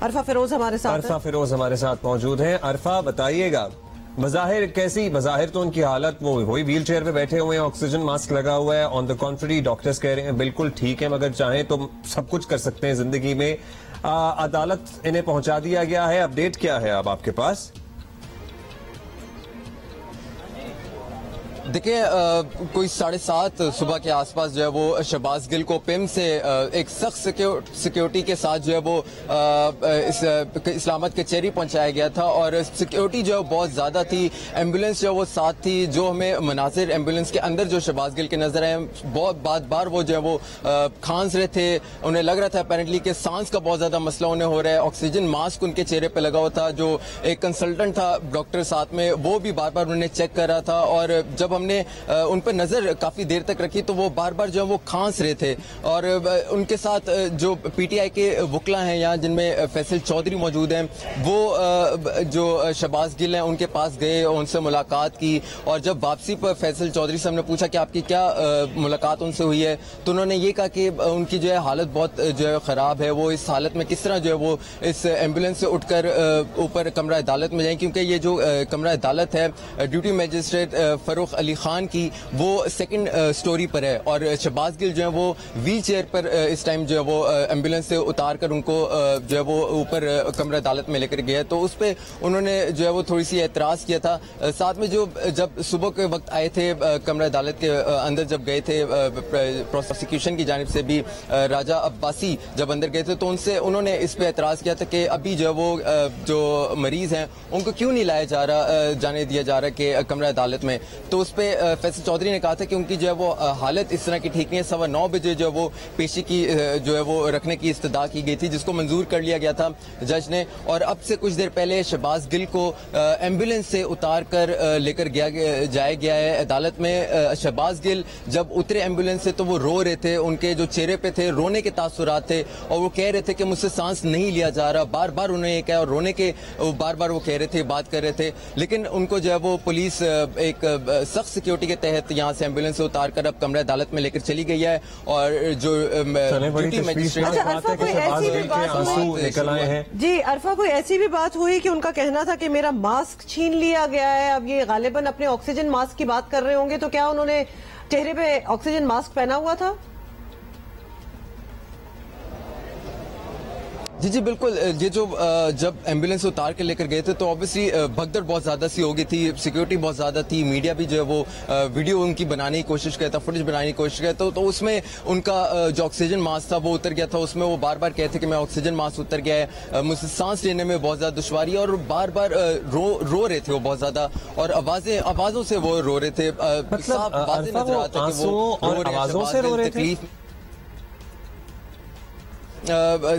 عرفہ فیروز ہمارے ساتھ موجود ہیں. عرفہ بتائیے گا, بظاہر تو ان کی حالت وہی ویل چیئر پہ بیٹھے ہوئے ہیں, آکسیجن ماسک لگا ہوا ہے, آن دا کنٹری ڈاکٹرز کہہ رہے ہیں بالکل ٹھیک ہے, مگر چاہیں تو سب کچھ کر سکتے ہیں زندگی میں. عدالت انہیں پہنچا دیا گیا ہے, اپڈیٹ کیا ہے اب آپ کے پاس؟ دیکھیں, کوئی 7:30 صبح کے آس پاس جو ہے وہ شہباز گل کو پم سے ایک سخت سیکیورٹی کے ساتھ جو ہے وہ اسلام آباد کچہری پہنچایا گیا تھا, اور سیکیورٹی جو ہے بہت زیادہ تھی. ایمبولینس جو ہے وہ ساتھ تھی. جو ہمیں مناظر ایمبولینس کے اندر جو شہباز گل کے نظر آئے, بہت بار وہ جو ہے وہ کھانس رہے تھے. انہیں لگ رہا تھا اپیرنٹلی کہ سانس کا بہت زیادہ مسئلہ انہیں ہو رہا ہے. آکسیجن ماسک ان کے چہرے پہ لگا ہوا تھا. جو ایک کنسلٹنٹ تھا ڈاکٹر ساتھ میں, وہ بھی بار انہیں چیک کر رہا تھا, اور جب ہم نے ان پہ نظر کافی دیر تک رکھی تو وہ بار جو ہے وہ کھانس رہے تھے. اور ان کے ساتھ جو پی ٹی آئی کے وکلا ہیں یہاں, جن میں فیصل چودھری موجود ہیں, وہ جو شہباز گل ہیں ان کے پاس گئے, ان سے ملاقات کی, اور جب واپسی پر فیصل چودھری سے ہم نے پوچھا کہ آپ کی کیا ملاقات ان سے ہوئی ہے, تو انہوں نے یہ کہا کہ ان کی جو ہے حالت بہت جو ہے خراب ہے. وہ اس حالت میں کس طرح جو ہے وہ اس ایمبولینس سے اٹھ کر اوپر کمرہ عدالت میں جائیں, کیونکہ یہ جو کمرہ عدالت ہے ڈیوٹی میجسٹریٹ فاروق علی خان کی, وہ سیکنڈ سٹوری پر ہے, اور شہباز گل جو ہے وہ ویل چیئر پر اس ٹائم جو ہے وہ ایمبولینس سے اتار کر ان کو جو ہے وہ اوپر کمرہ عدالت میں لے کر گیا. تو اس پہ انہوں نے جو ہے وہ تھوڑی سی اعتراض کیا تھا. ساتھ میں جب صبح کے وقت آئے تھے کمرہ عدالت کے اندر, جب گئے تھے پروسیکیوشن کی جانب سے بھی راجہ عباسی جب اندر گئے تھے, تو ان سے انہوں نے اس پہ اعتراض کیا تھا کہ ابھی جو ہے وہ جو مریض ہیں ان کو کیوں نہیں جانے دیا جا رہا کہ کمرہ عدالت میں. تو اس پہ فیصل چودھری نے کہا تھا کہ ان کی جو ہے وہ حالت اس طرح کی ٹھیک نہیں ہے. 9:15 بجے جو ہے وہ پیشی کی جو ہے وہ رکھنے کی استدعا کی گئی تھی, جس کو منظور کر لیا گیا تھا جج نے. اور اب سے کچھ دیر پہلے شہباز گل کو ایمبولینس سے اتار کر لے کر جایا گیا ہے عدالت میں. شہباز گل جب اترے ایمبولینس سے تو وہ رو رہے تھے, ان کے جو چہرے پہ تھے رونے کے تاثرات تھے, اور وہ کہہ رہے تھے کہ مجھ سے سانس نہیں لیا جا رہا. بار انہوں نے یہ کہا, اور رونے کے بار وہ کہہ رہے تھے, بات کر رہے تھے. لیکن ان کو جو ہے وہ پولیس ایک سخت سیکیورٹی کے تحت یہاں سے ایمبولینس سے اتار کر اب کمرہ عدالت میں لے کر چلی گئی ہے. اور جو ڈیوٹی میجسٹریٹ جی عرفہ, کوئی ایسی بھی بات ہوئی کہ ان کا کہنا تھا کہ میرا ماسک چھین لیا گیا ہے؟ اب یہ غالباً اپنے آکسیجن ماسک کی بات کر رہے ہوں گے, تو کیا انہوں نے چہرے پہ آکسیجن ماسک پہنا ہوا تھا؟ جی بالکل. یہ جو جب ایمبولینس اتار کے لے کر گئے تھے تو آبویسلی بھگدڑ بہت زیادہ سی ہو گئی تھی, سیکیورٹی بہت زیادہ تھی, میڈیا بھی جو ہے وہ ویڈیو ان کی بنانے کی کوشش کرتا, فوٹیج بنانے کی کوشش کرتا. تو اس میں ان کا جو آکسیجن ماسک تھا وہ اتر گیا تھا. اس میں وہ بار کہتے کہ میں آکسیجن ماسک اتر گیا ہے, مجھ سے سانس لینے میں بہت زیادہ دشواری ہے, اور بار رو رہے تھے وہ بہت زیادہ, اور آوازوں سے وہ رو رہے تھے. واضح نظر آتا کہ وہ رو رہے تھے,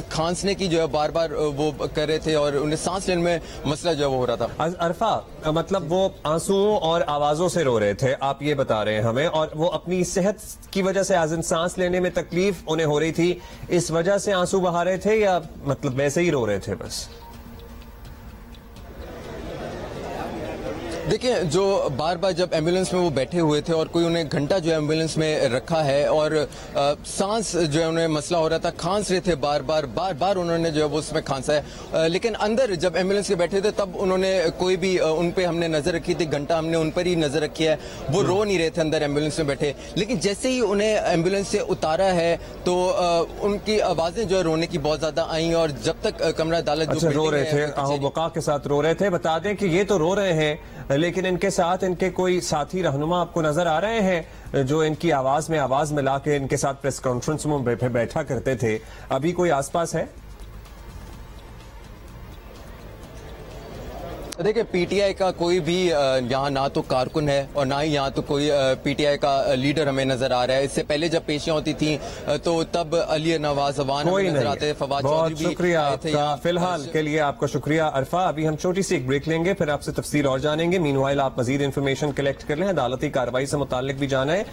کھانسنے کی جو ہے بار وہ کر رہے تھے, اور انہیں سانس لینے میں مسئلہ جو ہے وہ ہو رہا تھا. عرفہ, مطلب وہ آنسوؤں اور آوازوں سے رو رہے تھے, آپ یہ بتا رہے ہیں ہمیں, اور وہ اپنی صحت کی وجہ سے سانس لینے میں تکلیف انہیں ہو رہی تھی, اس وجہ سے آنسو بہا رہے تھے, یا مطلب ویسے ہی رو رہے تھے بس؟ دیکھیں, جو بار جب ایمبولینس میں وہ بیٹھے ہوئے تھے, اور کوئی انہیں گھنٹہ جو ایمبولینس میں رکھا ہے, اور سانس جو ہے انہیں مسئلہ ہو رہا تھا, کھانس رہے تھے بار انہوں نے جو ہے وہ اس میں کھانسا ہے. لیکن اندر جب ایمبولینس کے بیٹھے تھے تب انہوں نے کوئی بھی ان پہ ہم نے نظر رکھی تھی, گھنٹہ ہم نے ان پر ہی نظر رکھی ہے, وہ رو نہیں رہے تھے اندر ایمبولینس میں بیٹھے. لیکن جیسے ہی انہیں ایمبولینس سے اتارا ہے تو ان کی آوازیں جو ہے رونے کی بہت زیادہ آئیں, اور جب تک کمرہ عدالت رو رہے تھے, وقار کے ساتھ رو رہے تھے. بتا دیں کہ یہ تو رو رہے ہیں, لیکن ان کے ساتھ ان کے کوئی ساتھی رہنما آپ کو نظر آ رہے ہیں جو ان کی آواز میں آواز ملا کے ان کے ساتھ پریس کانفرنس میں بیٹھا کرتے تھے؟ ابھی کوئی آس پاس ہے؟ دیکھیں, پی ٹی آئی کا کوئی بھی یہاں نہ تو کارکن ہے, اور نہ ہی یہاں تو کوئی پی ٹی آئی کا لیڈر ہمیں نظر آ رہا ہے. اس سے پہلے جب پیشیاں ہوتی تھیں تو تب علی نواز اوان نظر آتے, فواد چودھری بھی شکریہ فی الحال کے لیے آپ کا شکریہ عرفہ. ابھی ہم چھوٹی سی ایک بریک لیں گے, پھر آپ سے تفصیل اور جانیں گے. مین وائل آپ مزید انفارمیشن کلیکٹ کر لیں, عدالتی کارروائی سے متعلق بھی جانا ہے.